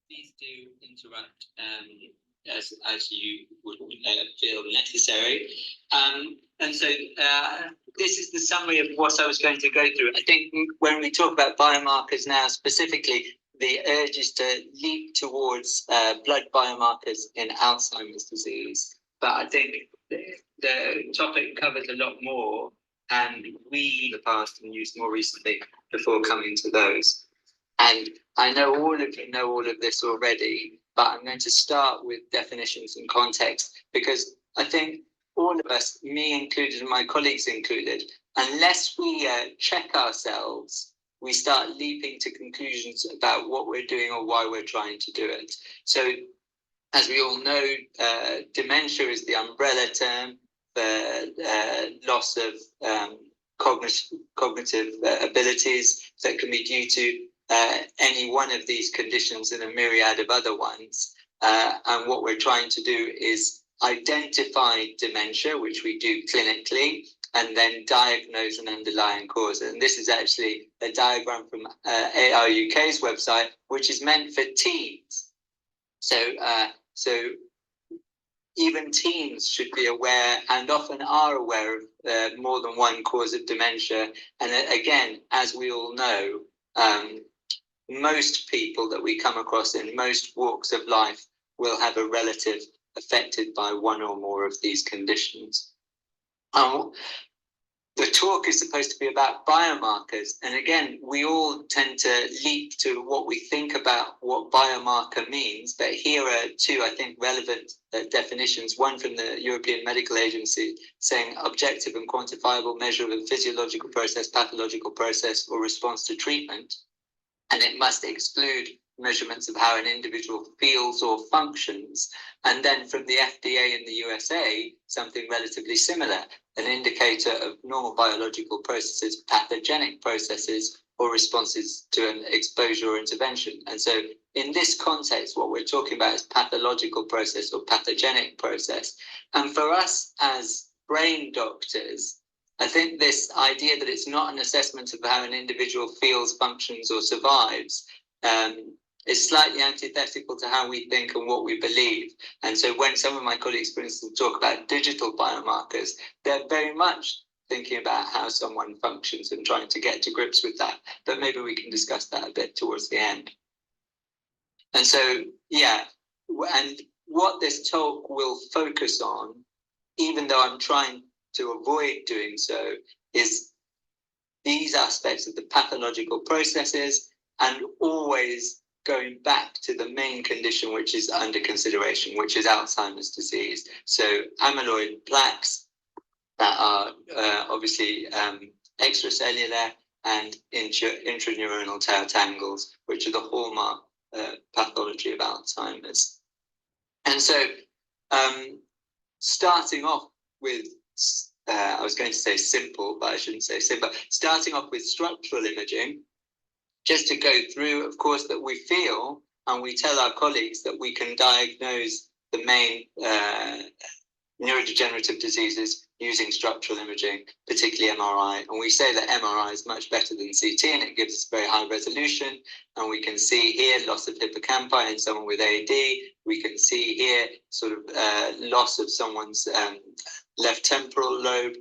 Please do interrupt as you would feel necessary. And so this is the summary of what I was going to go through. I think when we talk about biomarkers now specifically, the urge is to leap towards blood biomarkers in Alzheimer's disease. But I think the topic covers a lot more, and we in the past and used more recently before coming to those. And I know all of you know all of this already, but I'm going to start with definitions and context, because I think all of us, me included and my colleagues included, unless we check ourselves, we start leaping to conclusions about what we're doing or why we're trying to do it. So as we all know, dementia is the umbrella term for loss of cognitive abilities that can be due to any one of these conditions and a myriad of other ones. And what we're trying to do is identify dementia, which we do clinically, and then diagnose an underlying cause. And this is actually a diagram from AR UK's website, which is meant for teens. So even teens should be aware, and often are aware, of more than one cause of dementia. And again, as we all know, most people that we come across in most walks of life will have a relative affected by one or more of these conditions. The talk is supposed to be about biomarkers, and again, we all tend to leap to what we think about what biomarker means, but here are two, I think, relevant definitions. One from the European Medical Agency saying objective and quantifiable measure of a physiological process, pathological process, or response to treatment, and it must exclude measurements of how an individual feels or functions. And then from the FDA in the USA, something relatively similar, an indicator of normal biological processes, pathogenic processes, or responses to an exposure or intervention. And so in this context, what we're talking about is pathological process or pathogenic process. And for us as brain doctors, I think this idea that it's not an assessment of how an individual feels, functions, or survives is slightly antithetical to how we think and what we believe. And so when some of my colleagues, for instance, talk about digital biomarkers, they're very much thinking about how someone functions and trying to get to grips with that. But maybe we can discuss that a bit towards the end. And so, yeah, and what this talk will focus on, even though I'm trying to avoid doing so, is these aspects of the pathological processes, and always going back to the main condition which is under consideration, which is Alzheimer's disease. So amyloid plaques that are obviously extracellular, and intraneuronal tau tangles, which are the hallmark pathology of Alzheimer's. And so starting off with, I was going to say simple, but I shouldn't say simple, starting off with structural imaging, just to go through, of course, that we feel, and we tell our colleagues that we can diagnose the main neurodegenerative diseases using structural imaging, particularly MRI. And we say that MRI is much better than CT, and it gives us very high resolution. And we can see here loss of hippocampi in someone with AD. We can see here sort of loss of someone's left temporal lobe,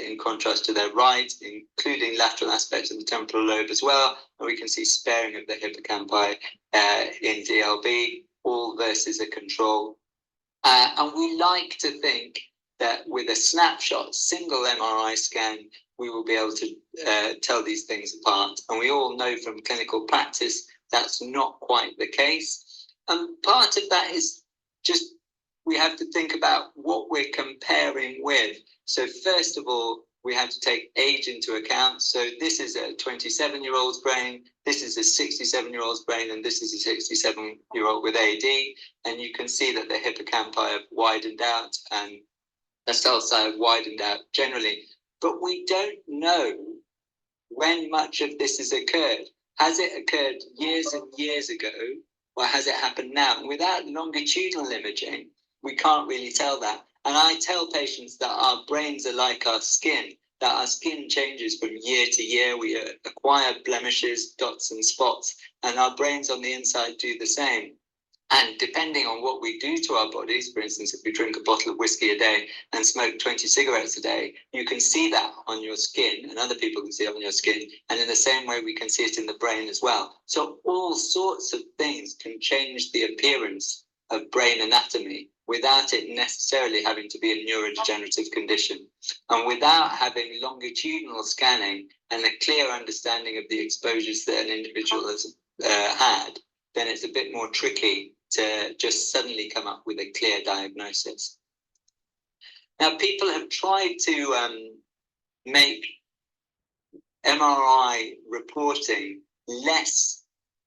in contrast to their right, including lateral aspects of the temporal lobe as well. And we can see sparing of the hippocampi in DLB, all versus a control. And we like to think that with a snapshot, single MRI scan, we will be able to tell these things apart. And we all know from clinical practice that's not quite the case. And part of that is just we have to think about what we're comparing with. So first of all, we have to take age into account. So this is a 27-year-old's brain, this is a 67-year-old's brain, and this is a 67-year-old with AD. And you can see that the hippocampi have widened out and the cell side have widened out generally. But we don't know when much of this has occurred. Has it occurred years and years ago, or has it happened now? And without longitudinal imaging, we can't really tell that. And I tell patients that our brains are like our skin. that our skin changes from year to year. We acquire blemishes, dots and spots, and our brains on the inside do the same. And depending on what we do to our bodies, for instance, if we drink a bottle of whiskey a day and smoke 20 cigarettes a day, you can see that on your skin, and other people can see it on your skin. And in the same way, we can see it in the brain as well. So all sorts of things can change the appearance of brain anatomy without it necessarily having to be a neurodegenerative condition. And without having longitudinal scanning and a clear understanding of the exposures that an individual has had, then it's a bit more tricky to just suddenly come up with a clear diagnosis. Now, people have tried to make MRI reporting less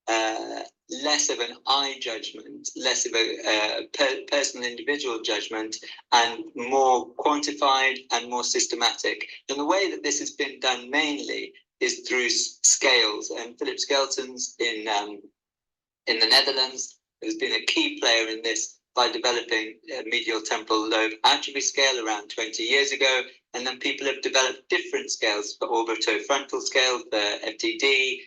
of an eye judgment, less of a personal individual judgment, and more quantified and more systematic. And the way that this has been done mainly is through scales. And Philip Skelton's in the Netherlands has been a key player in this by developing a medial temporal lobe atrophy scale around 20 years ago. And then people have developed different scales for orbitofrontal scale, for FTD,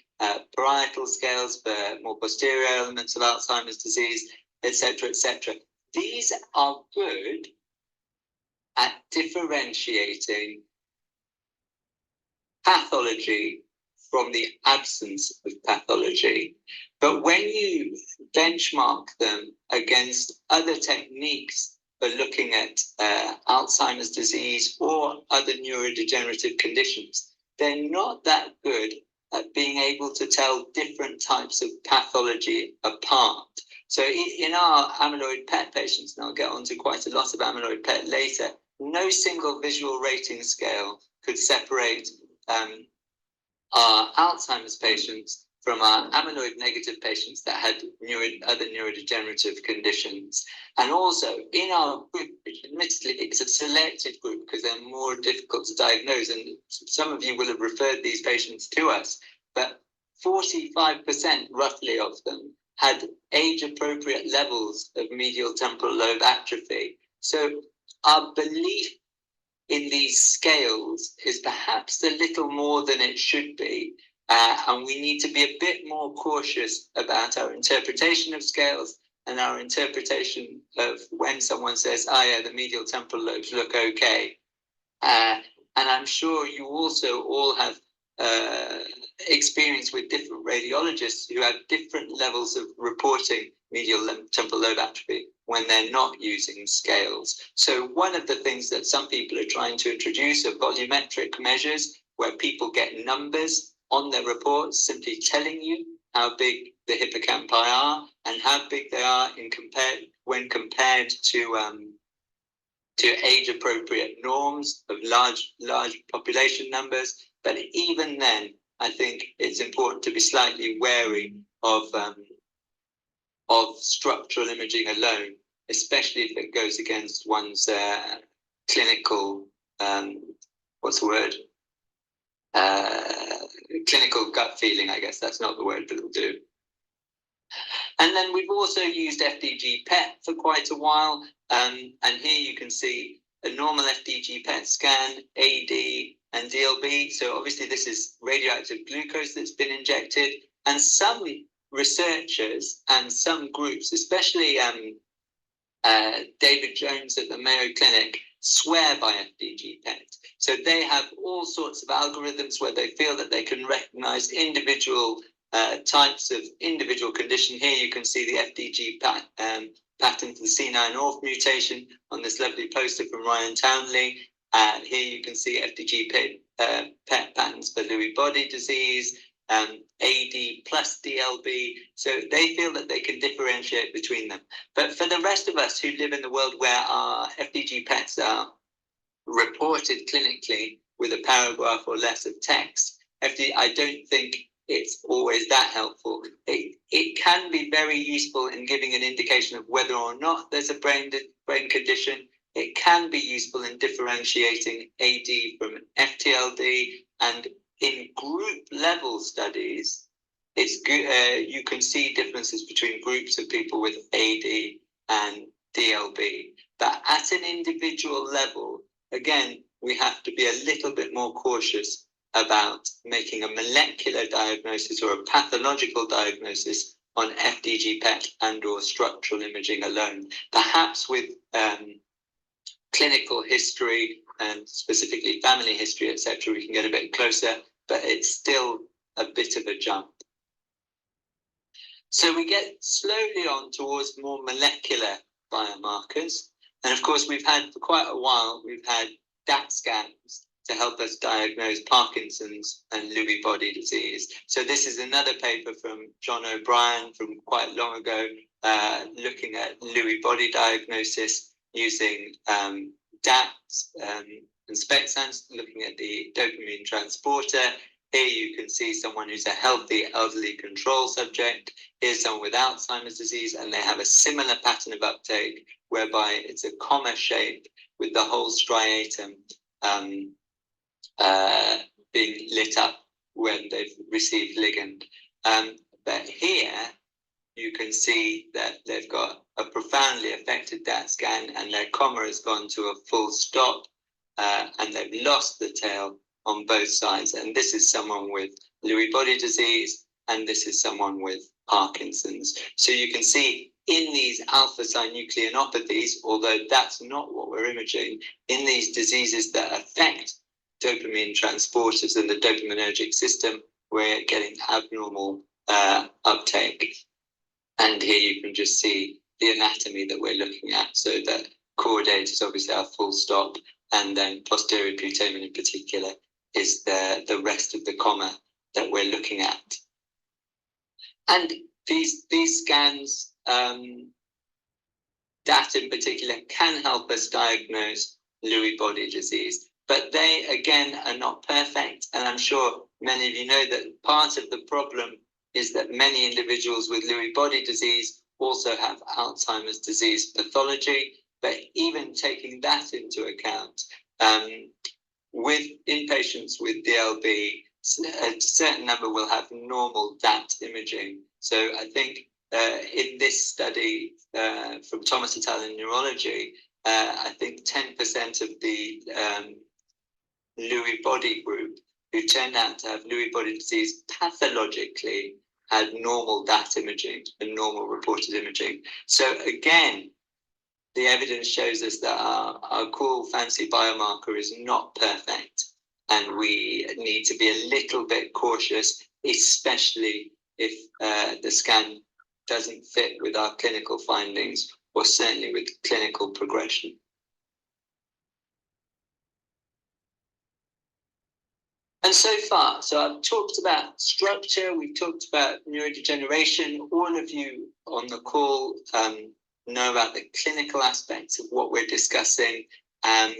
parietal scales for more posterior elements of Alzheimer's disease, etc., etc. These are good at differentiating pathology from the absence of pathology. But when you benchmark them against other techniques for looking at Alzheimer's disease or other neurodegenerative conditions, they're not that good at being able to tell different types of pathology apart. So in our amyloid PET patients, and I'll get onto quite a lot of amyloid PET later, no single visual rating scale could separate our Alzheimer's patients from our amyloid negative patients that had other neurodegenerative conditions. And also in our group, which admittedly it's a selected group because they're more difficult to diagnose, and some of you will have referred these patients to us, but 45% roughly of them had age-appropriate levels of medial temporal lobe atrophy. So our belief in these scales is perhaps a little more than it should be. And we need to be a bit more cautious about our interpretation of scales and our interpretation of when someone says, oh yeah, the medial temporal lobes look okay. And I'm sure you also all have experience with different radiologists who have different levels of reporting medial temporal lobe atrophy when they're not using scales. So one of the things that some people are trying to introduce are volumetric measures where people get numbers on their reports simply telling you how big the hippocampi are and how big they are when compared to age-appropriate norms of large population numbers. But even then, I think it's important to be slightly wary of structural imaging alone, especially if it goes against one's clinical, clinical gut feeling, I guess that's not the word, but it'll do. And then we've also used FDG PET for quite a while. And here you can see a normal FDG PET scan, AD and DLB. So obviously this is radioactive glucose that's been injected. And some researchers and some groups, especially David Jones at the Mayo Clinic, swear by FDG PET. So they have all sorts of algorithms where they feel that they can recognize individual types of individual condition. Here you can see the FDG pattern for the C9orf mutation on this lovely poster from Ryan Townley. And here you can see FDG PET patterns for Lewy body disease, AD plus DLB. So they feel that they can differentiate between them. But for the rest of us who live in the world where our FDG PETs are reported clinically with a paragraph or less of text, I don't think it's always that helpful. It can be very useful in giving an indication of whether or not there's a brain condition. It can be useful in differentiating AD from FTLD, and in group level studies, it's good. You can see differences between groups of people with AD and DLB. But at an individual level, again, we have to be a little bit more cautious about making a molecular diagnosis or a pathological diagnosis on FDG PET and or structural imaging alone. Perhaps with clinical history and specifically family history, etc., we can get a bit closer, but it's still a bit of a jump. So we get slowly on towards more molecular biomarkers. And of course, we've had for quite a while, we've had DAT scans to help us diagnose Parkinson's and Lewy body disease. So this is another paper from John O'Brien from quite long ago, looking at Lewy body diagnosis using DATs and SPECT scans, looking at the dopamine transporter. Here you can see someone who's a healthy elderly control subject. Here's someone with Alzheimer's disease, and they have a similar pattern of uptake whereby it's a comma shape with the whole striatum being lit up when they've received ligand. But here you can see that they've got a profoundly affected DAT scan, and their comma has gone to a full stop, and they've lost the tail on both sides. And this is someone with Lewy body disease, and this is someone with Parkinson's. So you can see in these alpha-synucleinopathies, although that's not what we're imaging, in these diseases that affect dopamine transporters and the dopaminergic system, we're getting abnormal uptake. And here you can just see the anatomy that we're looking at. So that caudate is obviously our full stop, and then posterior putamen in particular is the rest of the comma that we're looking at. And these scans, that in particular, can help us diagnose Lewy body disease. But they, again, are not perfect. And I'm sure many of you know that part of the problem is that many individuals with Lewy body disease also have Alzheimer's disease pathology. But even taking that into account, in patients with DLB, a certain number will have normal DAT imaging. So I think in this study from Thomas et al. In neurology, I think 10% of the Lewy body group who turned out to have Lewy body disease pathologically had normal DAT imaging and normal reported imaging. So again, the evidence shows us that our cool fancy biomarker is not perfect, and we need to be a little bit cautious, especially if the scan doesn't fit with our clinical findings, or certainly with clinical progression. And so far, so I've talked about structure, we've talked about neurodegeneration. All of you on the call know about the clinical aspects of what we're discussing, and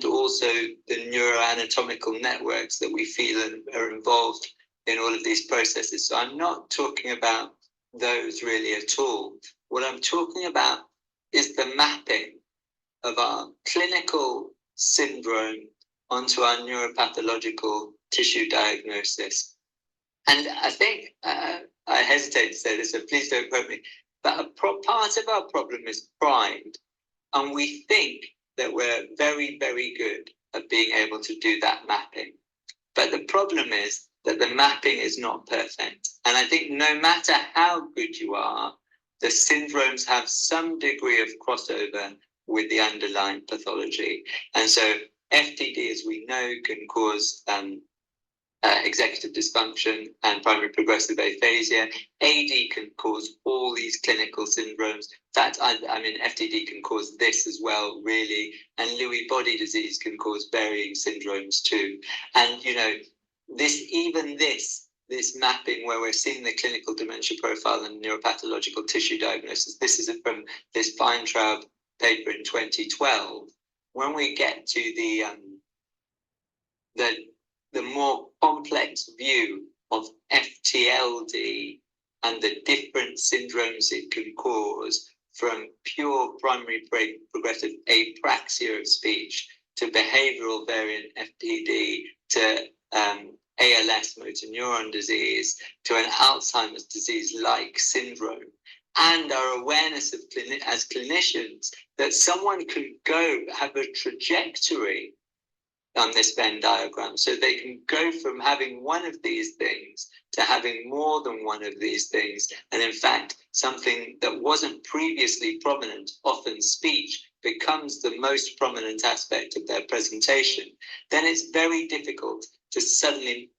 also the neuroanatomical networks that we feel are involved in all of these processes. So I'm not talking about those really at all. What I'm talking about is the mapping of our clinical syndrome onto our neuropathological tissue diagnosis. And I think, I hesitate to say this, so please don't quote me, but part of our problem is pride. And we think that we're very, very good at being able to do that mapping. But the problem is that the mapping is not perfect. And I think no matter how good you are, the syndromes have some degree of crossover with the underlying pathology. And so FTD, as we know, can cause executive dysfunction and primary progressive aphasia. AD can cause all these clinical syndromes. In fact, I mean, FTD can cause this as well, really. And Lewy body disease can cause varying syndromes too. And, you know, this mapping where we're seeing the clinical dementia profile and neuropathological tissue diagnosis, this is from this Feintraub paper in 2012. When we get to the more complex view of FTLD and the different syndromes it can cause, from pure primary progressive apraxia of speech to behavioral variant FTD to ALS, motor neuron disease, to an Alzheimer's disease-like syndrome, and our awareness of as clinicians that someone can have a trajectory on this Venn diagram. So they can go from having one of these things to having more than one of these things. And in fact, something that wasn't previously prominent, often speech, becomes the most prominent aspect of their presentation. Then it's very difficult to suddenly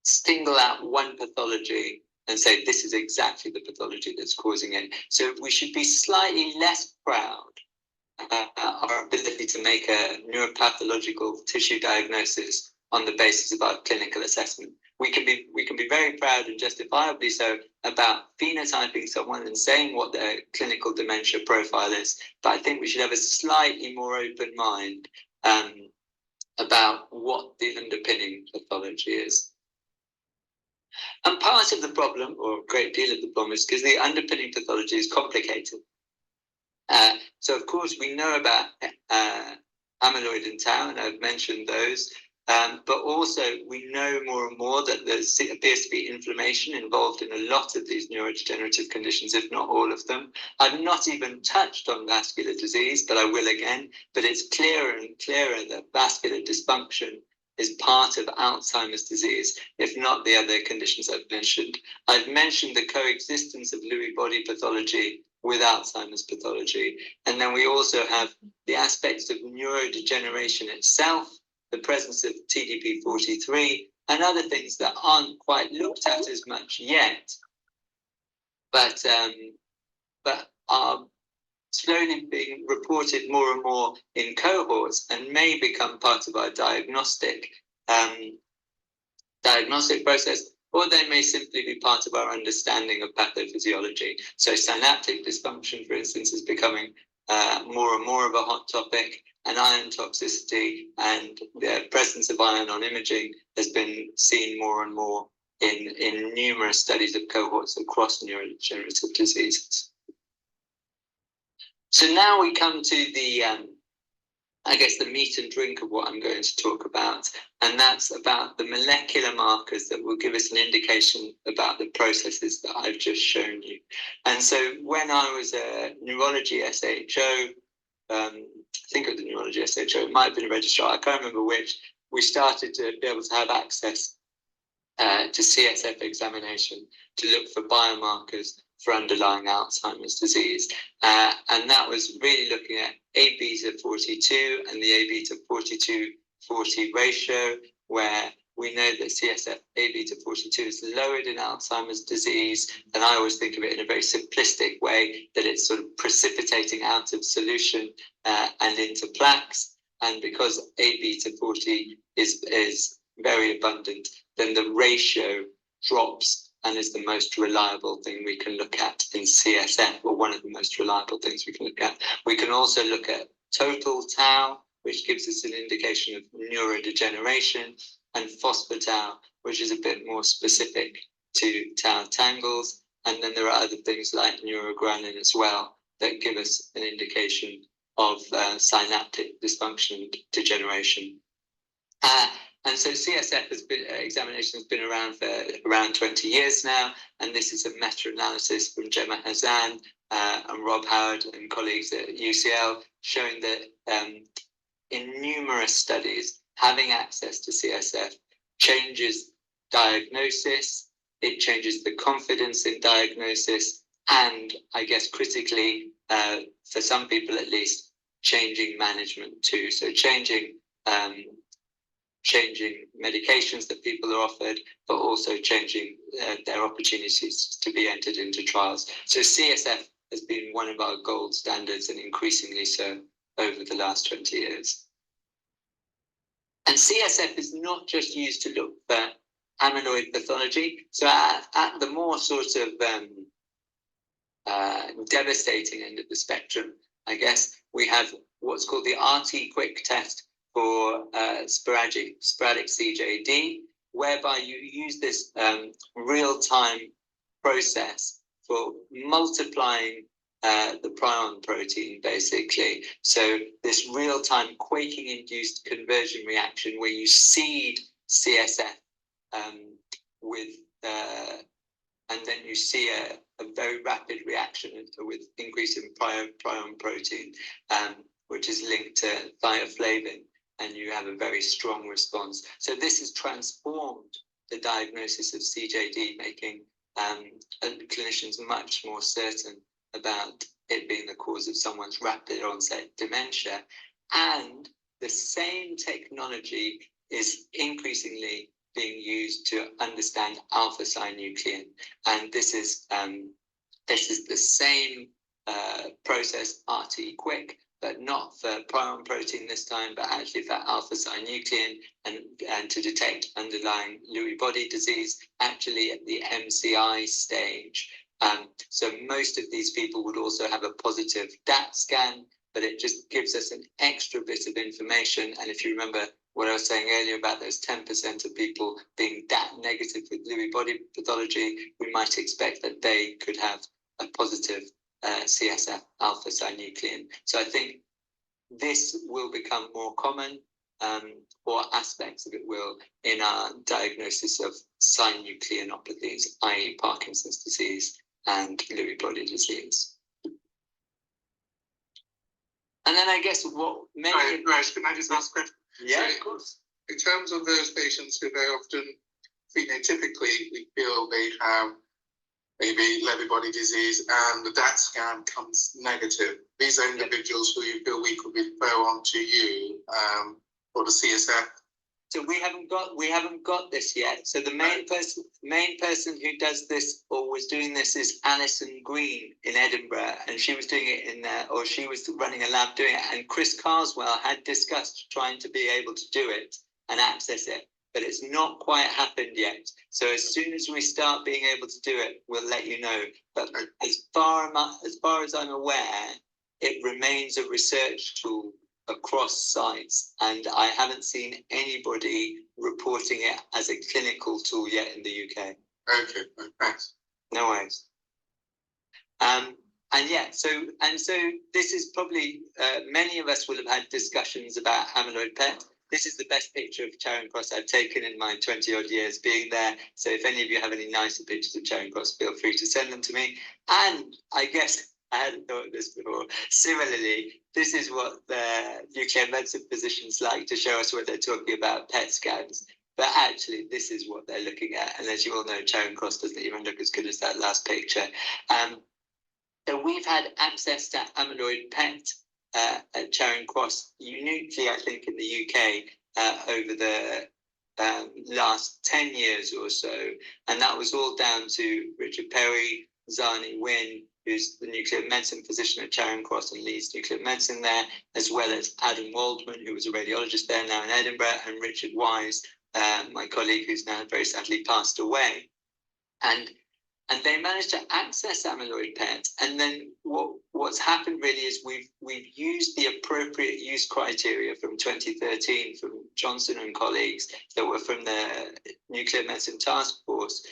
single out one pathology and say, this is exactly the pathology that's causing it. So we should be slightly less proud our ability to make a neuropathological tissue diagnosis on the basis of our clinical assessment. We can be very proud and justifiably so about phenotyping someone and saying what their clinical dementia profile is, but I think we should have a slightly more open mind about what the underpinning pathology is. And part of the problem, or a great deal of the problem, is because the underpinning pathology is complicated. So, of course, we know about amyloid and tau, and I've mentioned those, but also we know more and more that there appears to be inflammation involved in a lot of these neurodegenerative conditions, if not all of them. I've not even touched on vascular disease, but I will again. But it's clearer and clearer that vascular dysfunction is part of Alzheimer's disease, if not the other conditions I've mentioned. I've mentioned the coexistence of Lewy body pathology with Alzheimer's pathology. And then we also have the aspects of neurodegeneration itself, the presence of TDP-43, and other things that aren't quite looked at as much yet, but are slowly being reported more and more in cohorts and may become part of our diagnostic process, or they may simply be part of our understanding of pathophysiology. So synaptic dysfunction, for instance, is becoming more and more of a hot topic, and iron toxicity and the presence of iron on imaging has been seen more and more in numerous studies of cohorts across neurodegenerative diseases. So now we come to the, I guess, the meat and drink of what I'm going to talk about, and that's about the molecular markers that will give us an indication about the processes that I've just shown you. And so when I was a neurology SHO, I think it was a neurology SHO, it might have been a registrar, I can't remember which, we started to be able to have access to CSF examination to look for biomarkers for underlying Alzheimer's disease. And that was really looking at A-beta-42 and the A-beta-42-40 ratio, where we know that CSF A-beta-42 is lowered in Alzheimer's disease. And I always think of it in a very simplistic way, that it's sort of precipitating out of solution and into plaques. And because A-beta-40 is very abundant, then the ratio drops and is the most reliable thing we can look at in CSF, or one of the most reliable things we can look at. We can also look at total tau, which gives us an indication of neurodegeneration, and phospho-tau, which is a bit more specific to tau tangles. And then there are other things like neurogranin as well that give us an indication of synaptic dysfunction and degeneration. And so CSF examination has been around for around 20 years now, and this is a meta-analysis from Gemma Hazan and Rob Howard and colleagues at UCL, showing that in numerous studies, having access to CSF changes diagnosis, it changes the confidence in diagnosis, and I guess critically, for some people at least, changing management too. So changing medications that people are offered, but also changing their opportunities to be entered into trials. So CSF has been one of our gold standards, and increasingly so over the last 20 years. And CSF is not just used to look for amyloid pathology. So at the more sort of devastating end of the spectrum, I guess, we have what's called the RT-QuIC test for sporadic CJD, whereby you use this real-time process for multiplying the prion protein, basically. So this real-time quaking-induced conversion reaction where you seed CSF and then you see a very rapid reaction with increase in prion protein, which is linked to thioflavin, and you have a very strong response. So this has transformed the diagnosis of CJD, making clinicians much more certain about it being the cause of someone's rapid onset dementia. And the same technology is increasingly being used to understand alpha-synuclein, and this is the same process, RT-QuIC, but not for prion protein this time, but actually for alpha-synuclein, and to detect underlying Lewy body disease, actually at the MCI stage. So most of these people would also have a positive DAT scan, but it just gives us an extra bit of information. And if you remember what I was saying earlier about those 10% of people being DAT negative with Lewy body pathology, we might expect that they could have a positive CSF alpha-synuclein. So I think this will become more common, or aspects of it will, in our diagnosis of synucleinopathies, i.e. Parkinson's disease and Lewy body disease. And then I guess what many... Raj, can I just ask a question? Yeah, so, of course. In terms of those patients who very often phenotypically we feel they have maybe Lewy body disease and the DAT scan comes negative, these are individuals who you feel we could refer on to you for the CSF. So we haven't got this yet. So the main person who does this or was doing this is Alison Green in Edinburgh, and she was doing it she was running a lab doing it. And Chris Carswell had discussed trying to be able to do it and access it, but it's not quite happened yet. So as soon as we start being able to do it, we'll let you know. But as far as I'm aware, it remains a research tool across sites, and I haven't seen anybody reporting it as a clinical tool yet in the UK. Okay, thanks. No worries. So this is probably, many of us will have had discussions about amyloid PET. This is the best picture of Charing Cross I've taken in my 20-odd years being there. So if any of you have any nicer pictures of Charing Cross, feel free to send them to me. And I guess I hadn't thought of this before. Similarly, this is what the nuclear medicine physicians like to show us when they're talking about PET scans. But actually, this is what they're looking at. And as you all know, Charing Cross doesn't even look as good as that last picture. So we've had access to amyloid PET at Charing Cross, uniquely, I think, in the UK over the last 10 years or so. And that was all down to Richard Perry, Zani Wynn, who's the nuclear medicine physician at Charing Cross and leads nuclear medicine there, as well as Adam Waldman, who was a radiologist there now in Edinburgh, and Richard Wise, my colleague, who's now very sadly passed away. And they managed to access amyloid PET. And then what's happened really is we've used the appropriate use criteria from 2013 from Johnson and colleagues that were from the Nuclear Medicine Task Force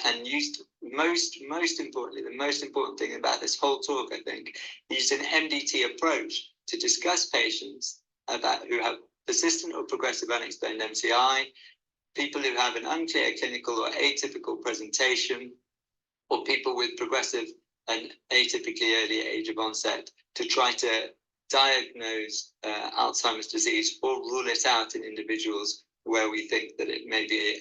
and used most importantly, the most important thing about this whole talk, I think, used an MDT approach to discuss patients who have persistent or progressive unexplained MCI, people who have an unclear clinical or atypical presentation, or people with progressive and atypically early age of onset, to try to diagnose Alzheimer's disease or rule it out in individuals where we think that it may be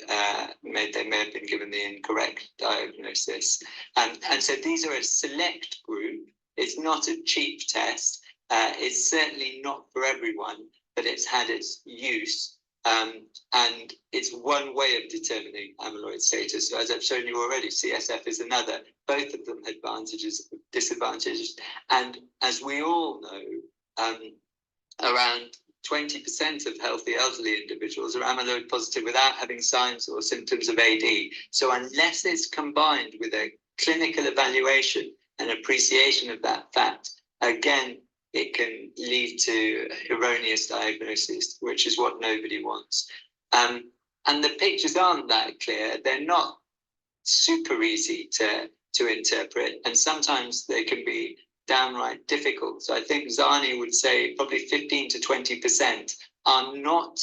they may have been given the incorrect diagnosis. And so these are a select group. It's not a cheap test. It's certainly not for everyone, but it's had its use. And it's one way of determining amyloid status. So as I've shown you already, CSF is another. Both of them have advantages, disadvantages. And as we all know, around 20% of healthy elderly individuals are amyloid positive without having signs or symptoms of AD. So unless it's combined with a clinical evaluation and appreciation of that fact, again, it can lead to erroneous diagnosis, which is what nobody wants. And the pictures aren't that clear. They're not super easy to interpret, and sometimes they can be downright difficult. So I think Zani would say probably 15 to 20% are not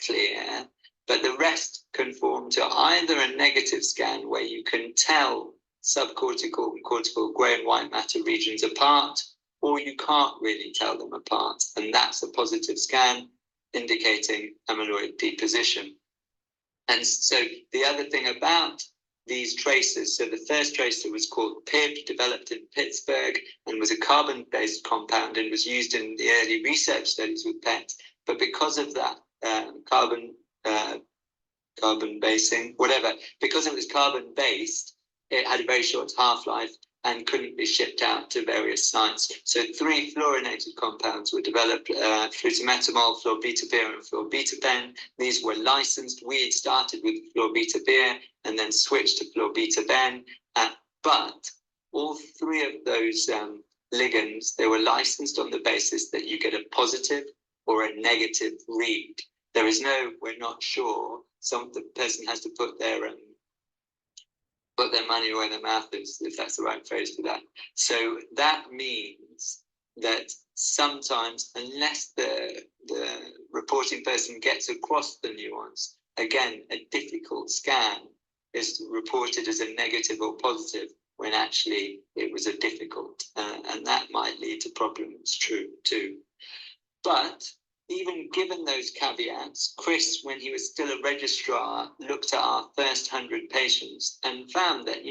clear, but the rest conform to either a negative scan where you can tell subcortical and cortical grey and white matter regions apart, or you can't really tell them apart. And that's a positive scan indicating amyloid deposition. And so the other thing about these tracers, so the first tracer was called PIB, developed in Pittsburgh, and was a carbon-based compound and was used in the early research studies with PET. But because of that carbon basing, whatever, because it was carbon-based, it had a very short half-life and couldn't be shipped out to various sites. So 3 fluorinated compounds were developed, flutemetamol, fluorbetabir, and fluorbetabene. These were licensed. We had started with fluorbetabir and then switched to fluorbetabene. But all 3 of those ligands, they were licensed on the basis that you get a positive or a negative read. There is no, we're not sure. The person has to put their money where their mouth is, if that's the right phrase for that. So that means that sometimes, unless the reporting person gets across the nuance, again, a difficult scan is reported as a negative or positive when actually it was a difficult, and that might lead to problems too. But even given those caveats, Chris, when he was still a registrar, looked at our first 100 patients and found that,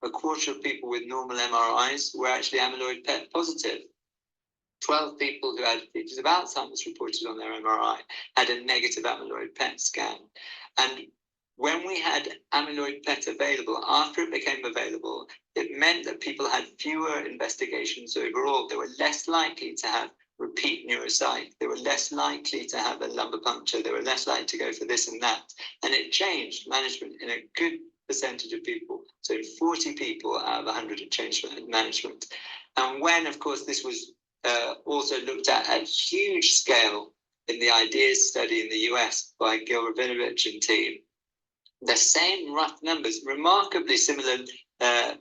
a quarter of people with normal MRIs were actually amyloid PET positive. 12 people who had features of Alzheimer's reported on their MRI had a negative amyloid PET scan. And when we had amyloid PET available, after it became available, it meant that people had fewer investigations overall. They were less likely to have repeat neuropsych. They were less likely to have a lumbar puncture. They were less likely to go for this and that. And it changed management in a good percentage of people. So 40 people out of 100 had changed management. And when, of course, this was also looked at huge scale in the IDEAS study in the US by Gil Rabinovich and team, the same rough numbers, remarkably similar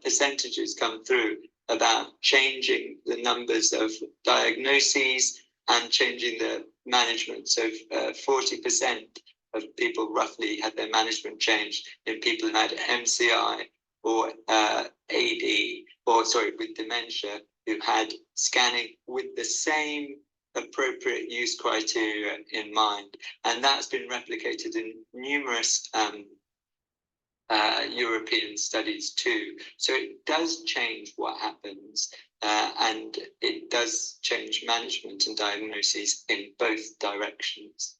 percentages come through about changing the numbers of diagnoses and changing the management. So 40% of people roughly had their management changed in people who had MCI or AD, with dementia, who had scanning with the same appropriate use criteria in mind. And that's been replicated in numerous European studies too. So it does change what happens, and it does change management and diagnoses in both directions.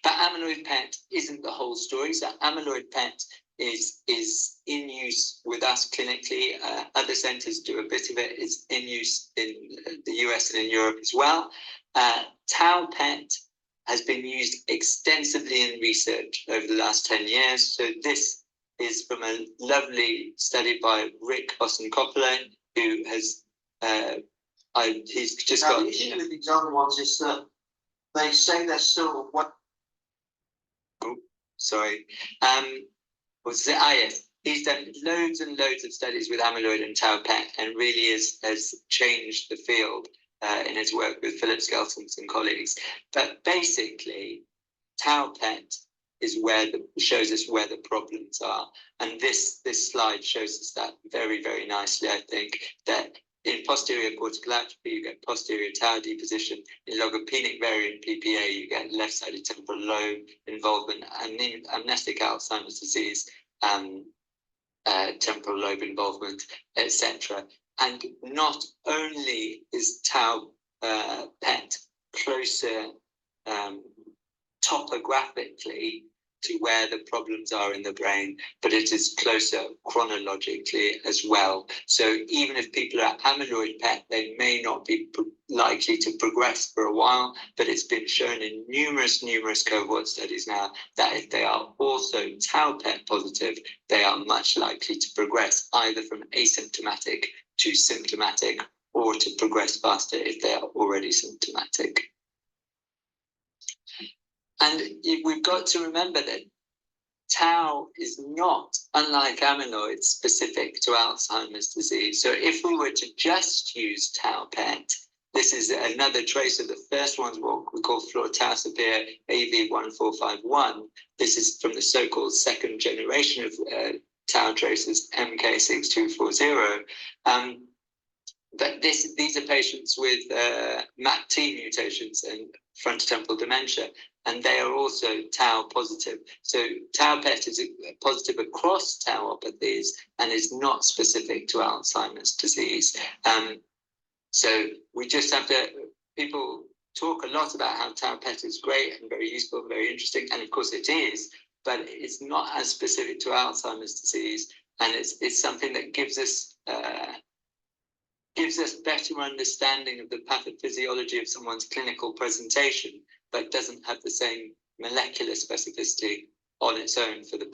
But amyloid PET isn't the whole story. So amyloid PET is in use with us clinically. Other centres do a bit of it. It's in use in the US and in Europe as well. Tau PET has been used extensively in research over the last 10 years. So this is from a lovely study by Rick Ostenkopoulos, who has, he's just got... The issue with these other ones is that they say they're still... Yes. He's done loads and loads of studies with amyloid and tau PET and really has changed the field in his work with Philip Skeltons and colleagues. But basically, tau PET is shows us where the problems are. And this slide shows us that very, very nicely, I think, that in posterior cortical atrophy, you get posterior tau deposition. In logopenic variant PPA, you get left-sided temporal lobe involvement. And in amnestic Alzheimer's disease, temporal lobe involvement, etc. And not only is tau PET closer topographically to where the problems are in the brain, but it is closer chronologically as well. So even if people are amyloid PET, they may not be likely to progress for a while, but it's been shown in numerous cohort studies now that if they are also tau PET positive, they are much likely to progress either from asymptomatic to symptomatic or to progress faster if they are already symptomatic. And we've got to remember that tau is not, unlike amyloid, specific to Alzheimer's disease. So if we were to just use tau PET, this is another trace of the first ones, what we call fluorotaucipir AV1451. This is from the so-called second generation of tau trace as MK6240. But these are patients with MAPT mutations and frontotemporal dementia, and they are also tau positive. So tau PET is positive across tauopathies and is not specific to Alzheimer's disease. So we just have to, people talk a lot about how tau PET is great and very useful and very interesting, and of course it is, but it's not as specific to Alzheimer's disease, and it's something that gives us better understanding of the pathophysiology of someone's clinical presentation, but doesn't have the same molecular specificity on its own for the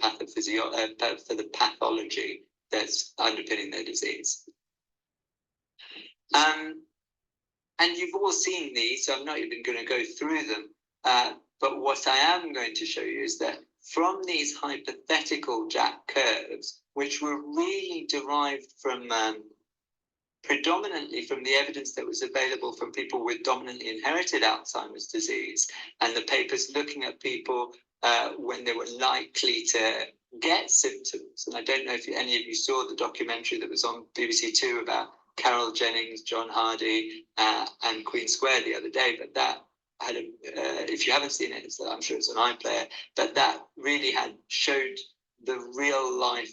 pathology that's underpinning their disease. And you've all seen these, so I'm not even going to go through them. But what I am going to show you is that from these hypothetical Jack curves, which were really derived from predominantly from the evidence that was available from people with dominantly inherited Alzheimer's disease, and the papers looking at people when they were likely to get symptoms. And I don't know if any of you saw the documentary that was on BBC Two about Carol Jennings, John Hardy, and Queen Square the other day, but that had if you haven't seen it, I'm sure it's on iPlayer, but that really had showed the real life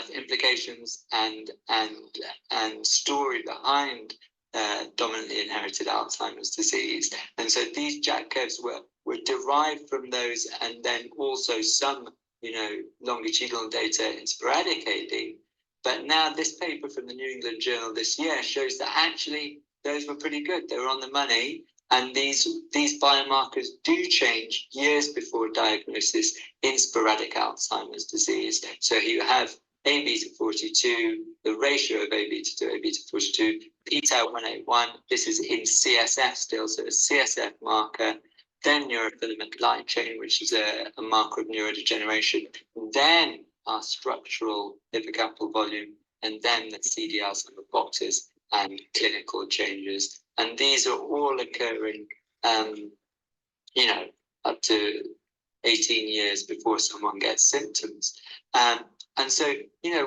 implications and story behind dominantly inherited Alzheimer's disease. And so these Jack curves were derived from those, and then also some, longitudinal data in sporadic AD. But now this paper from the New England Journal this year shows that actually those were pretty good. They were on the money, and these biomarkers do change years before diagnosis in sporadic Alzheimer's disease. So you have A-beta42, the ratio of A-beta to A-beta42, p-tau181. This is in CSF still, so a CSF marker. Then neurofilament light chain, which is a marker of neurodegeneration. Then our structural hippocampal volume, and then the CDR sum of boxes and clinical changes. And these are all occurring, up to 18 years before someone gets symptoms. And so,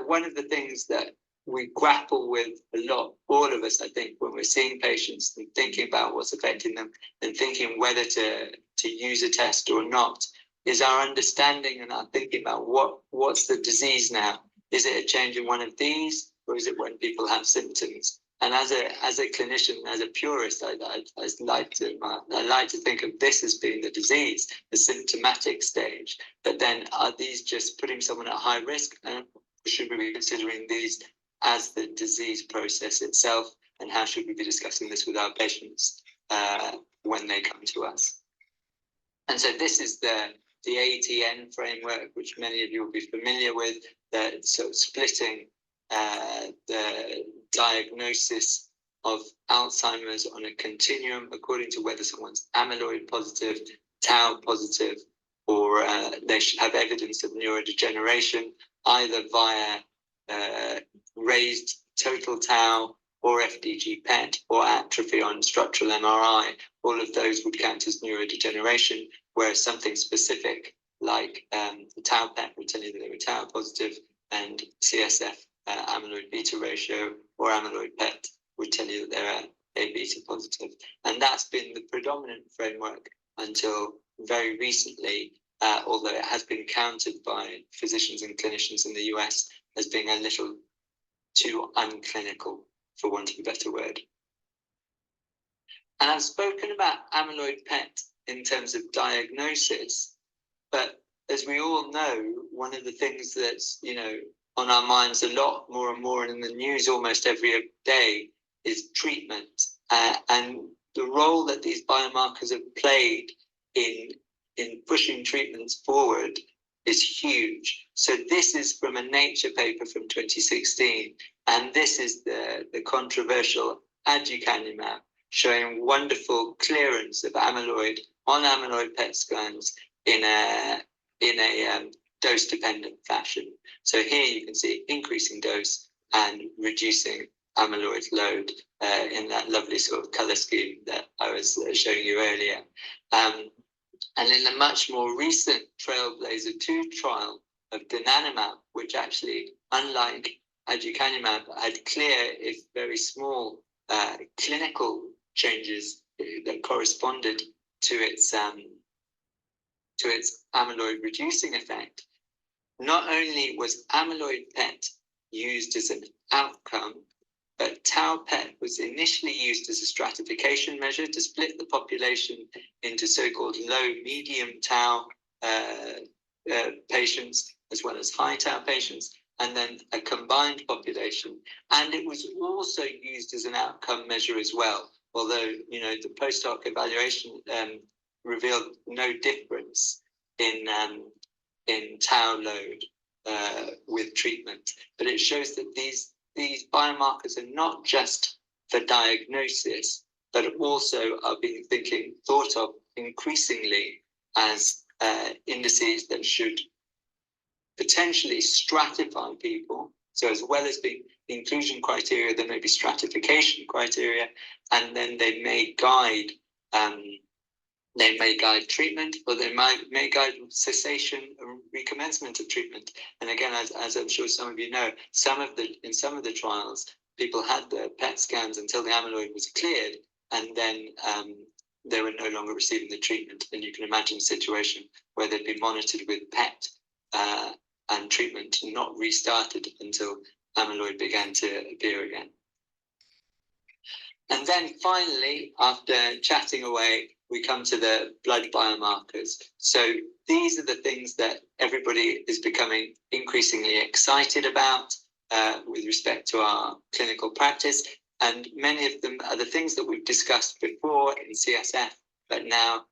one of the things that we grapple with a lot, all of us, I think, when we're seeing patients and thinking about what's affecting them and thinking whether to use a test or not, is our understanding and our thinking about what's the disease now. Is it a change in one of these, or is it when people have symptoms? And as a clinician, as a purist, I like to think of this as being the disease, the symptomatic stage. But then, are these just putting someone at high risk? And should we be considering these as the disease process itself? And how should we be discussing this with our patients when they come to us? And so this is the ATN framework, which many of you will be familiar with, that sort of splitting the diagnosis of Alzheimer's on a continuum according to whether someone's amyloid positive, tau positive, or they should have evidence of neurodegeneration, either via raised total tau or FDG PET or atrophy on structural MRI. All of those would count as neurodegeneration, whereas something specific like the tau PET would tell you that they were tau positive, and CSF amyloid beta ratio or amyloid PET would tell you that they're A-beta positive. And that's been the predominant framework until very recently, although it has been countered by physicians and clinicians in the US as being a little too unclinical, for want of a better word. And I've spoken about amyloid PET in terms of diagnosis, but as we all know, one of the things that's, on our minds a lot more and more, and in the news almost every day, is treatment and the role that these biomarkers have played in pushing treatments forward is huge. So this is from a Nature paper from 2016, and this is the controversial aducanumab, showing wonderful clearance of amyloid on amyloid PET scans in a dose-dependent fashion. So here you can see increasing dose and reducing amyloid load in that lovely sort of color scheme that I was showing you earlier. And in the much more recent Trailblazer 2 trial of donanemab, which actually, unlike aducanumab, had clear, if very small, clinical changes that corresponded to its amyloid reducing effect. Not only was amyloid PET used as an outcome, but tau PET was initially used as a stratification measure to split the population into so-called low-medium tau patients, as well as high tau patients, and then a combined population. And it was also used as an outcome measure as well, although, the post-hoc evaluation revealed no difference in tau load with treatment. But it shows that these biomarkers are not just for diagnosis, but also are being thought of increasingly as indices that should potentially stratify people. So as well as being inclusion criteria, there may be stratification criteria, and then they may guide treatment, or they may guide cessation or recommencement of treatment. And again, as I'm sure some of you know, in some of the trials, people had the PET scans until the amyloid was cleared, and then they were no longer receiving the treatment. And you can imagine a situation where they'd be monitored with PET and treatment not restarted until amyloid began to appear again. And then finally, after chatting away, we come to the blood biomarkers. So these are the things that everybody is becoming increasingly excited about with respect to our clinical practice. And many of them are the things that we've discussed before in CSF, but now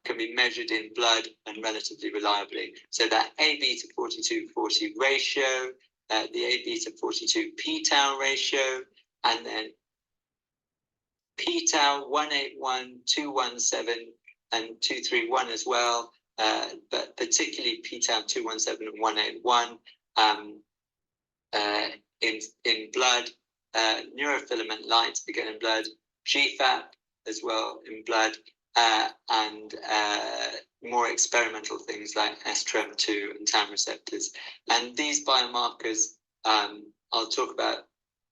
can be measured in blood and relatively reliably. So that A-beta 42/40 ratio, the A-beta 42 p-tau ratio, and then p-tau 181, 217, and 231 as well, but particularly p-tau 217 and 181 in blood, neurofilament light again in blood, GFAP as well in blood, and more experimental things like STREM2 and TAM receptors. And these biomarkers, I'll talk about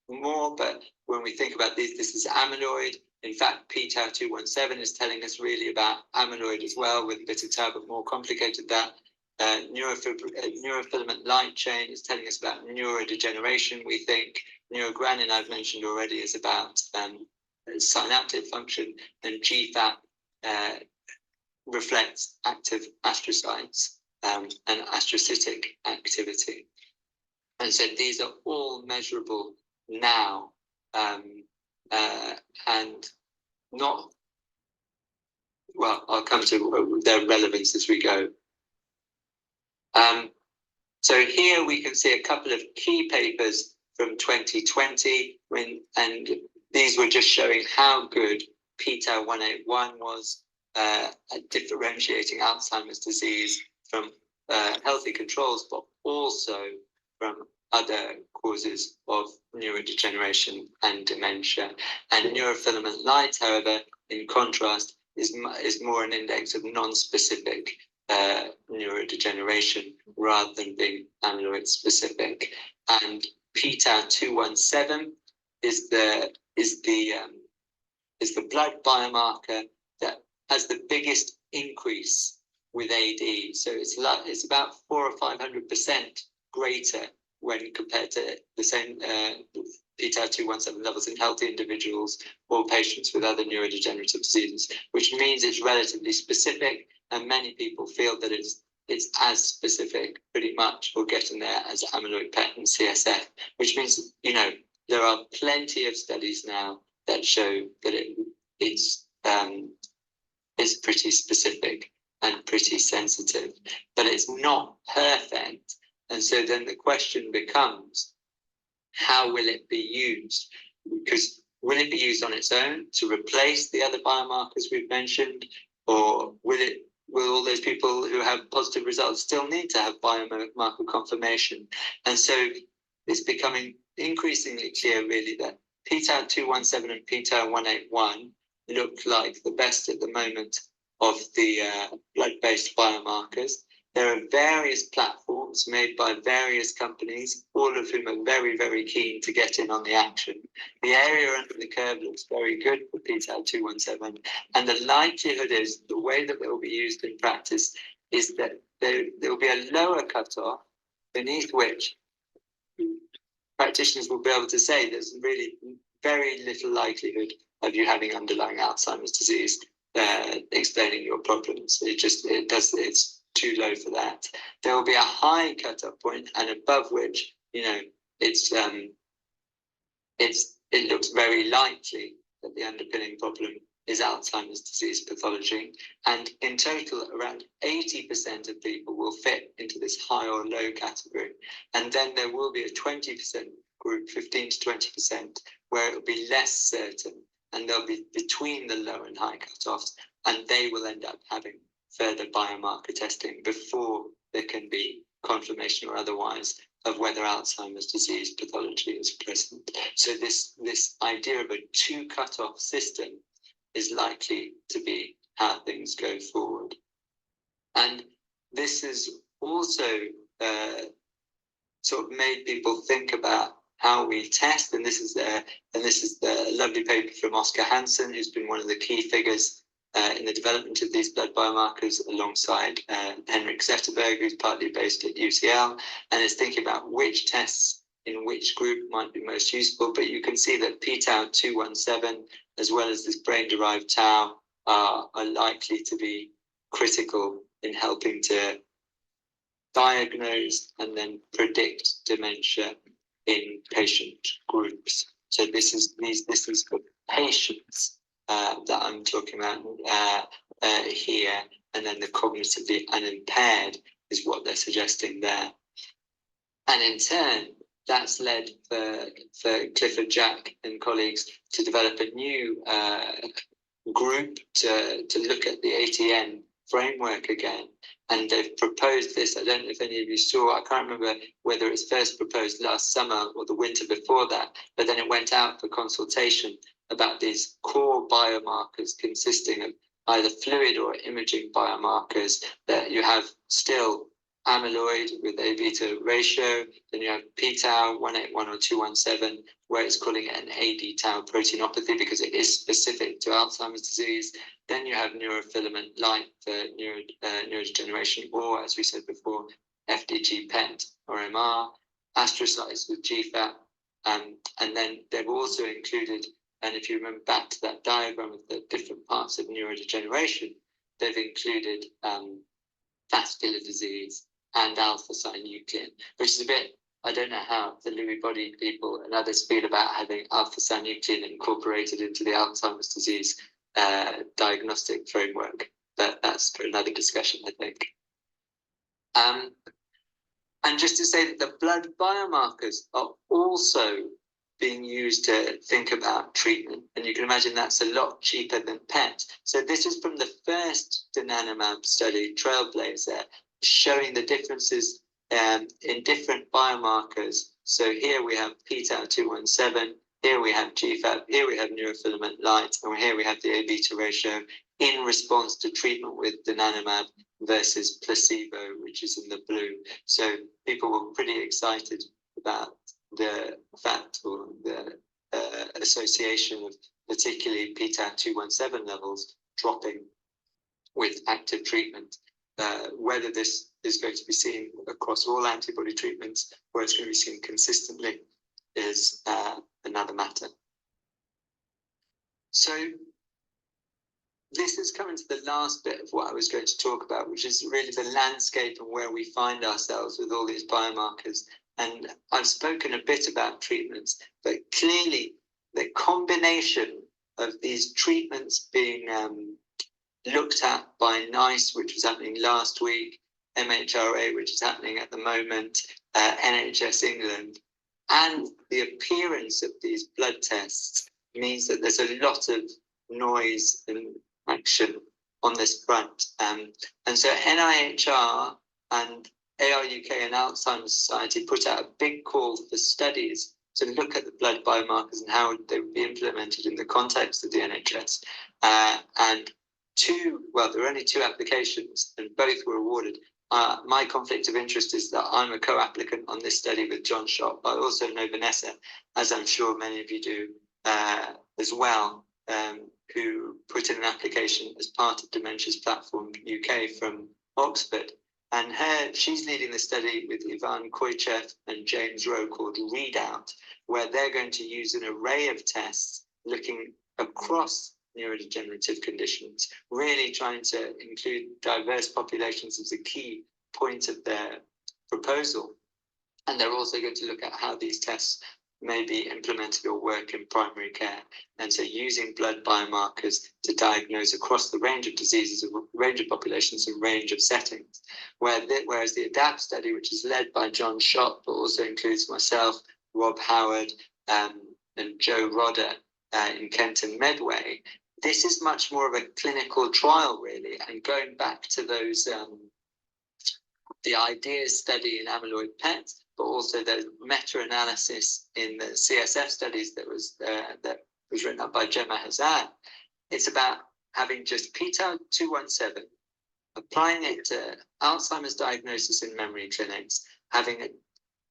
more, but when we think about these, this is amyloid. In fact, p-tau 217 is telling us really about amyloid as well, with a bit of tau, but more complicated that. Neurofilament light chain is telling us about neurodegeneration, we think. Neurogranin, I've mentioned already, is about synaptic function, and GFAP reflects active astrocytes and astrocytic activity. And so these are all measurable now, and not, well, I'll come to their relevance as we go. So here we can see a couple of key papers from 2020, and these were just showing how good p-tau 181 was at differentiating Alzheimer's disease from healthy controls, but also from other causes of neurodegeneration and dementia. And neurofilament light, however, in contrast, is more an index of non-specific neurodegeneration rather than being amyloid specific. And p-tau 217 is the blood biomarker that has the biggest increase with AD. So it's about 400 or 500% greater when compared to the same p-tau 217 levels in healthy individuals or patients with other neurodegenerative diseases, which means it's relatively specific, and many people feel that it's as specific pretty much, or getting there, as amyloid PET and CSF, which means, there are plenty of studies now that show that it's pretty specific and pretty sensitive, but it's not perfect. And so then the question becomes, how will it be used? Because will it be used on its own to replace the other biomarkers we've mentioned, or will all those people who have positive results still need to have biomarker confirmation? And so it's becoming increasingly clear, really, that p-tau 217 and p-tau 181 look like the best at the moment of the blood-based biomarkers. There are various platforms made by various companies, all of whom are very, very keen to get in on the action. The area under the curve looks very good for p-tau217, and the likelihood is the way that they will be used in practice is that there will be a lower cutoff beneath which practitioners will be able to say there's really very little likelihood of you having underlying Alzheimer's disease explaining your problems. It's too low for that. There will be a high cutoff point, and above which, it looks very likely that the underpinning problem is Alzheimer's disease pathology. And in total, around 80% of people will fit into this high or low category. And then there will be a 20% group, 15 to 20%, where it will be less certain, and they'll be between the low and high cutoffs, and they will end up having further biomarker testing before there can be confirmation or otherwise of whether Alzheimer's disease pathology is present. So this idea of a two cutoff system is likely to be how things go forward. And this has also sort of made people think about how we test, and this is the lovely paper from Oscar Hansen, who's been one of the key figures in the development of these blood biomarkers, alongside Henrik Zetterberg, who's partly based at UCL, and is thinking about which tests in which group might be most useful. But you can see that p-tau217, as well as this brain-derived tau, are likely to be critical in helping to diagnose and then predict dementia in patient groups. So this is for patients that I'm talking about here, and then the cognitively unimpaired is what they're suggesting there. And in turn, that's led for Clifford Jack and colleagues to develop a new group to look at the ATN framework again. And they've proposed this. I don't know if any of you saw, I can't remember whether it was first proposed last summer or the winter before that, but then it went out for consultation about these core biomarkers consisting of either fluid or imaging biomarkers. That you have still amyloid with A-beta ratio, then you have p-tau 181 or 217, where it's calling it an AD-tau proteinopathy because it is specific to Alzheimer's disease. Then you have neurofilament light for neurodegeneration, or as we said before, FDG PET or MR, astrocytes with GFAP, and then they've also included, and if you remember back to that diagram of the different parts of neurodegeneration, they've included vascular disease and alpha-synuclein, which is a bit, I don't know how the Lewy body people and others feel about having alpha-synuclein incorporated into the Alzheimer's disease diagnostic framework, but that's for another discussion, I think. And just to say that the blood biomarkers are also being used to think about treatment, and you can imagine that's a lot cheaper than PET. So this is from the first donanemab study, Trailblazer, showing the differences in different biomarkers. So here we have p-tau217, here we have GFAP, here we have neurofilament light, and here we have the A-beta ratio in response to treatment with donanemab versus placebo, which is in the blue. So people were pretty excited about the fact or the association of particularly p-tau217 levels dropping with active treatment. Whether this is going to be seen across all antibody treatments or it's going to be seen consistently is another matter. So this is coming to the last bit of what I was going to talk about, which is really the landscape and where we find ourselves with all these biomarkers. And I've spoken a bit about treatments, but clearly the combination of these treatments being looked at by NICE, which was happening last week, MHRA, which is happening at the moment, NHS England, and the appearance of these blood tests means that there's a lot of noise and action on this front. And so NIHR and ARUK and Alzheimer's Society put out a big call for studies to look at the blood biomarkers and how they would be implemented in the context of the NHS. And there were only 2 applications, and both were awarded. My conflict of interest is that I'm a co-applicant on this study with John Schott, but I also know Vanessa, as I'm sure many of you do as well, who put in an application as part of Dementia's Platform UK from Oxford. And she's leading the study with Ivan Koichev and James Rowe called Readout, where they're going to use an array of tests looking across neurodegenerative conditions, really trying to include diverse populations as a key point of their proposal. And they're also going to look at how these tests may be implemented or work in primary care. And so using blood biomarkers to diagnose across the range of diseases, a range of populations, a range of settings. Whereas the ADAPT study, which is led by John Schott, but also includes myself, Rob Howard, and Joe Rodder in Kenton Medway, this is much more of a clinical trial, really, and going back to those, the IDEAS study in amyloid PET, but also the meta-analysis in the CSF studies that was written up by Gemma Hazard. It's about having just p-tau217, applying it to Alzheimer's diagnosis in memory clinics, having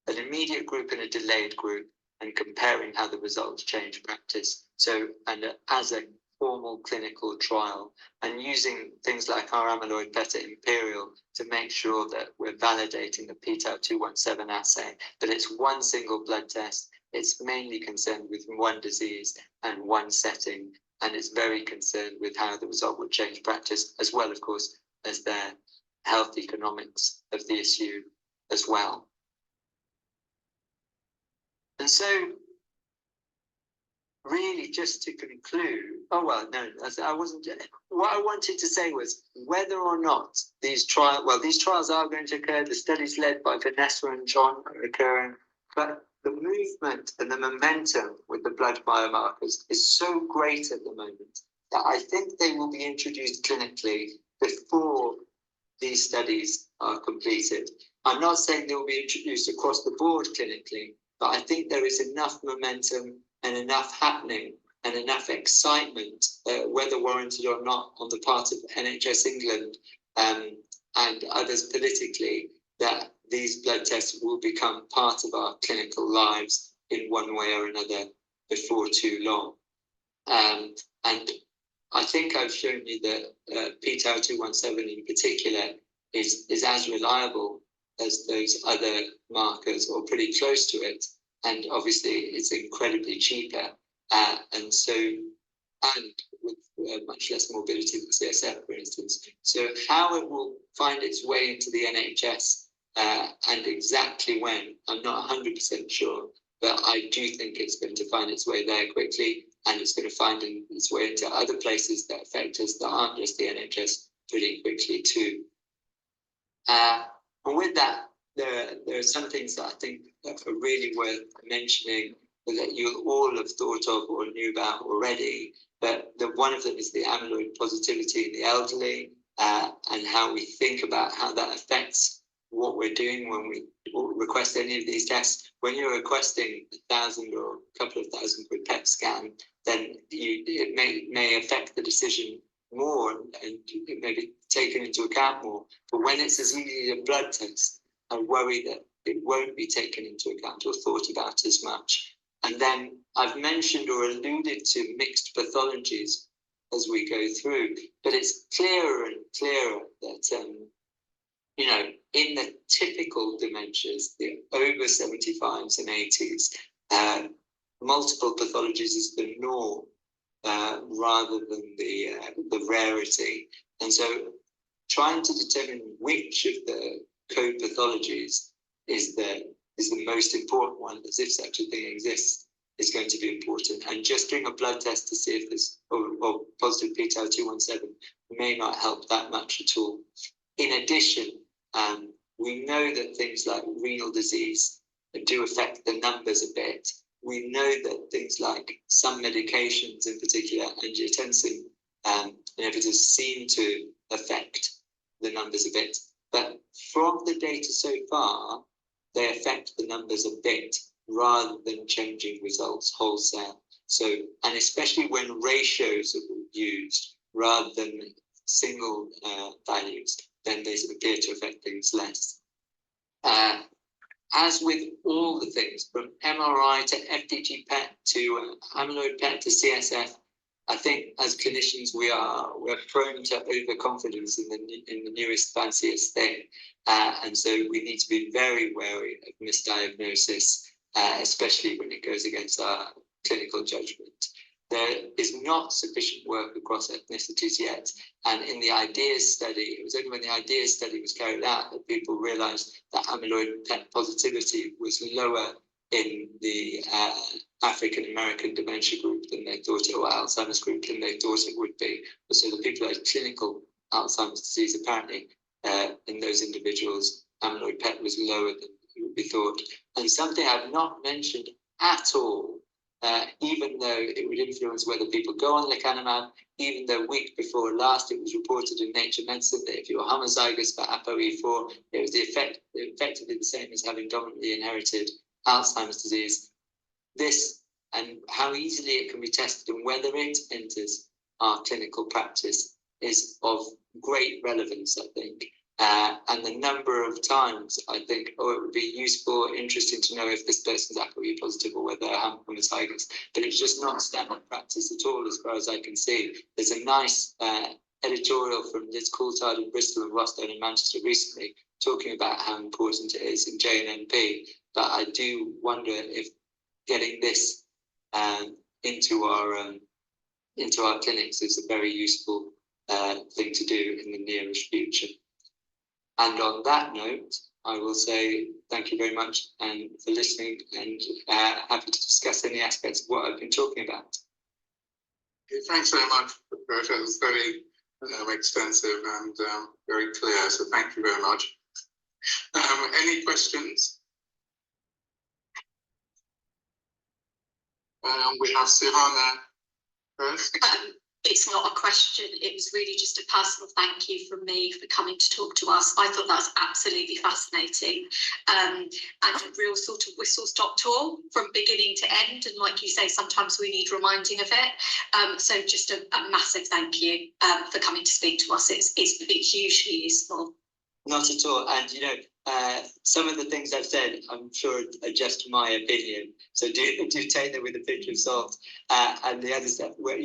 an immediate group and a delayed group, and comparing how the results change practice. So, and as a formal clinical trial, and using things like our amyloid beta imperial to make sure that we're validating the p-tau217 assay, that it's one single blood test, it's mainly concerned with one disease and one setting, and it's very concerned with how the result would change practice, as well, of course, as the health economics of the issue as well. And so, really, just to conclude, what I wanted to say was whether or not these trials are going to occur, the studies led by Vanessa and John are occurring, but the movement and the momentum with the blood biomarkers is so great at the moment that I think they will be introduced clinically before these studies are completed. I'm not saying they will be introduced across the board clinically, but I think there is enough momentum and enough happening and enough excitement, whether warranted or not, on the part of NHS England and others politically, that these blood tests will become part of our clinical lives in one way or another before too long. And I think I've shown you that p-tau217 in particular is as reliable as those other markers, or pretty close to it. And obviously it's incredibly cheaper. And with much less morbidity than CSF, for instance. So how it will find its way into the NHS and exactly when, I'm not 100% sure, but I do think it's going to find its way there quickly, and it's going to find its way into other places that affect us that aren't just the NHS pretty quickly too. And with that, there are some things that I think are really worth mentioning that you'll all have thought of or knew about already, but one of them is the amyloid positivity in the elderly, and how we think about how that affects what we're doing when we request any of these tests. When you're requesting 1,000 or a couple of thousand quid PET scan, then it may affect the decision more, and it may be taken into account more. But when it's as easy as a blood test, I worry that it won't be taken into account or thought about as much. And then I've mentioned or alluded to mixed pathologies as we go through, but it's clearer and clearer that, in the typical dementias, the over 75s and 80s, multiple pathologies is the norm rather than the rarity. And so trying to determine which of the co-pathologies is the most important one, as if such a thing exists, is going to be important. And just doing a blood test to see if there's or positive p-tau217 may not help that much at all. In addition, we know that things like renal disease do affect the numbers a bit. We know that things like some medications, in particular angiotensin inhibitors, seem to affect the numbers a bit. But from the data so far, they affect the numbers a bit rather than changing results wholesale. So, and especially when ratios are used rather than single values, then they appear to affect things less. As with all the things, from MRI to FDG PET to amyloid PET to CSF, I think as clinicians we're prone to overconfidence in the newest, fanciest thing, and so we need to be very wary of misdiagnosis, especially when it goes against our clinical judgment. There is not sufficient work across ethnicities yet, and in the IDEAS study, it was only when the IDEAS study was carried out that people realised that amyloid PET positivity was lower in the African American dementia group than they thought it, or Alzheimer's group than they thought it would be. So the people who had clinical Alzheimer's disease, apparently in those individuals, amyloid PET was lower than would be thought. And something I've not mentioned at all, even though it would influence whether people go on lecanemab, even though week before last it was reported in Nature Medicine that if you were homozygous for ApoE4, it was effectively the same as having dominantly inherited Alzheimer's disease. This and how easily it can be tested and whether it enters our clinical practice is of great relevance, I think. And the number of times I think, it would be useful, interesting to know if this person's ApoE positive or whether they're homozygous. But it's just not standard practice at all, as far as I can see. There's a nice editorial from Liz Coulthard in Bristol and Roscoe in Manchester recently talking about how important it is in JNNP. But I do wonder if getting this into our clinics is a very useful thing to do in the nearest future. And on that note, I will say thank you very much and for listening, and happy to discuss any aspects of what I've been talking about. Okay, thanks very much, Roberta. It was very extensive and very clear, so thank you very much. Any questions? We have Sihana first. It's not a question, it was really just a personal thank you from me for coming to talk to us. I thought that was absolutely fascinating, and a real sort of whistle-stop tour from beginning to end, and like you say, sometimes we need reminding of it. So just a massive thank you for coming to speak to us. It's hugely useful. Not at all, and some of the things I've said, I'm sure are just my opinion, so do take them with a pinch of salt. And the other stuff, where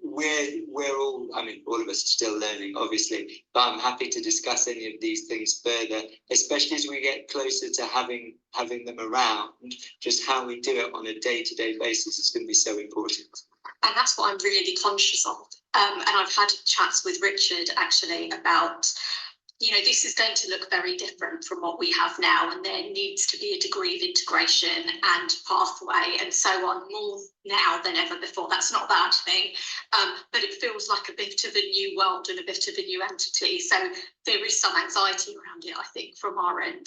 we're all, I mean, all of us are still learning, obviously, but I'm happy to discuss any of these things further, especially as we get closer to having them around. Just how we do it on a day-to-day basis is going to be so important. And that's what I'm really conscious of. And I've had chats with Richard actually about, this is going to look very different from what we have now, and there needs to be a degree of integration and pathway and so on, more now than ever before. That's not a bad thing, but it feels like a bit of a new world and a bit of a new entity. So there is some anxiety around it, I think, from our end.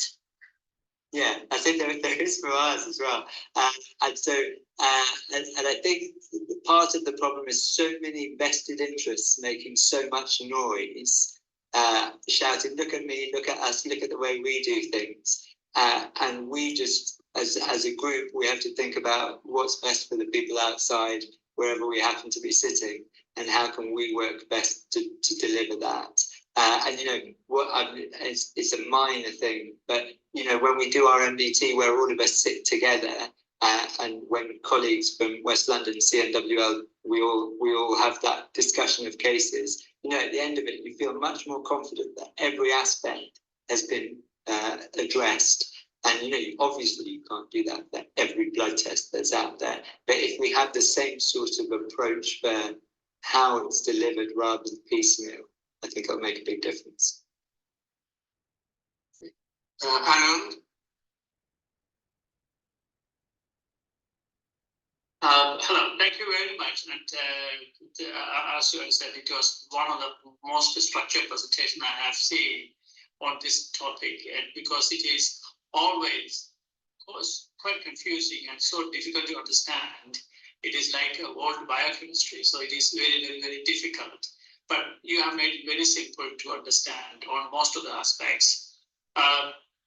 Yeah, I think there is for ours as well. And so, and I think part of the problem is so many vested interests making so much noise, shouting, look at me, look at us, look at the way we do things. And we just, as a group, we have to think about what's best for the people outside, wherever we happen to be sitting, and how can we work best to deliver that. And it's a minor thing, but when we do our MDT, where all of us sit together, and when colleagues from West London, CNWL, we all have that discussion of cases, at the end of it, you feel much more confident that every aspect has been addressed. And obviously you can't do that for every blood test that's out there, but if we have the same sort of approach for how it's delivered rather than piecemeal, I think it'll make a big difference. Anand? Hello, thank you very much. And as you said, it was one of the most structured presentations I have seen on this topic, and because it is always, of course, quite confusing and so difficult to understand. It is like old biochemistry, so it is very, very, very difficult. But you have made it very simple to understand on most of the aspects.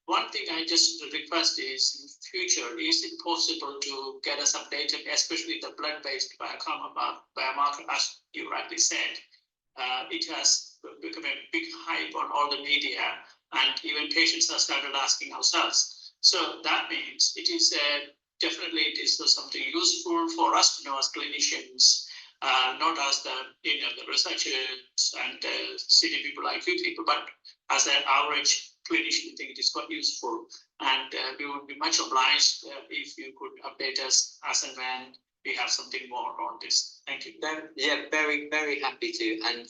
One thing I just request is, in future, is it possible to get us updated, especially the blood-based biomarker, as you rightly said, it has become a big hype on all the media, and even patients have started asking ourselves. So that means it is definitely it is something useful for us to know as clinicians, not as the the researchers and senior people like you people, but as an average clinician. I think it is quite useful, and we would be much obliged if you could update us as and when we have something more on this. Thank you. Yeah, very, very happy to. And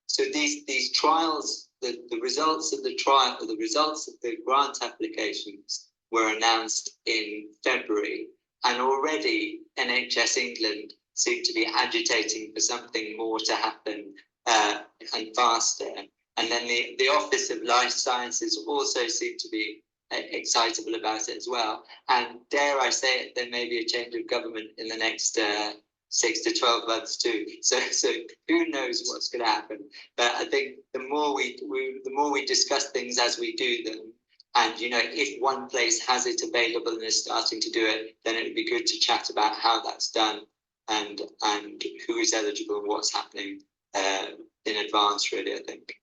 so these trials, the results of the trial, the results of the grant applications were announced in February, and already NHS England seemed to be agitating for something more to happen and faster. And then the Office of Life Sciences also seemed to be excitable about it as well. And dare I say it, there may be a change of government in the next 6 to 12 months too. So who knows what's going to happen? But I think the more we discuss things as we do them, and if one place has it available and is starting to do it, then it would be good to chat about how that's done and who is eligible and what's happening in advance. Really, I think.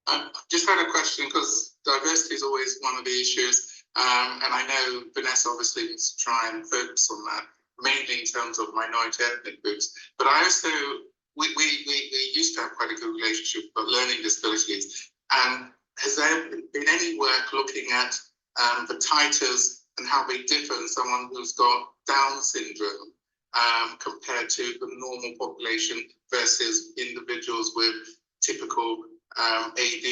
I just had a question, because diversity is always one of the issues, and I know Vanessa obviously needs to try and focus on that, mainly in terms of minority ethnic groups. But I also, we used to have quite a good relationship with learning disabilities. And has there been any work looking at the titers and how they differ in someone who's got Down syndrome compared to the normal population versus individuals with typical AD?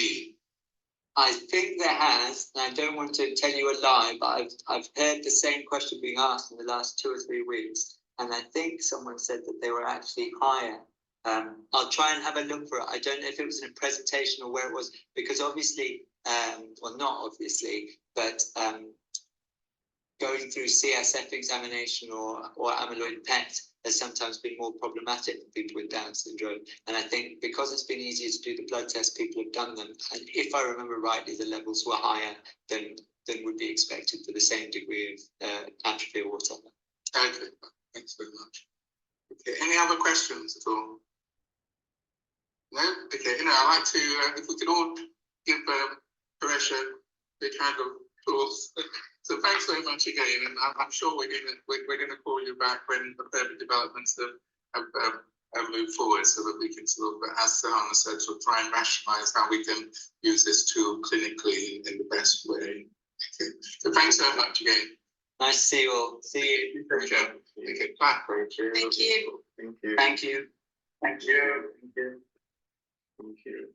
I think there has, and I don't want to tell you a lie, but I've heard the same question being asked in the last 2 or 3 weeks, and I think someone said that they were actually higher. I'll try and have a look for it. I don't know if it was in a presentation or where it was, because obviously, well, not obviously, but going through CSF examination or amyloid PET has sometimes been more problematic for people with Down syndrome. And I think because it's been easier to do the blood tests, people have done them. And if I remember rightly, the levels were higher than would be expected for the same degree of atrophy or whatever. Okay, thanks very much. Okay, any other questions at all? No? Okay, I'd like to, if we could all give Paresh a kind of applause. So thanks very much again, and I'm sure we're gonna call you back when the further developments have moved forward, so that we can sort of, as Sahana said, sort of try and rationalise how we can use this tool clinically in the best way. Okay. So thanks very much again. Nice to see you all. See you. Okay. Okay. Back. Thank you. Thank you. Thank you. Thank you. Thank you. Thank you.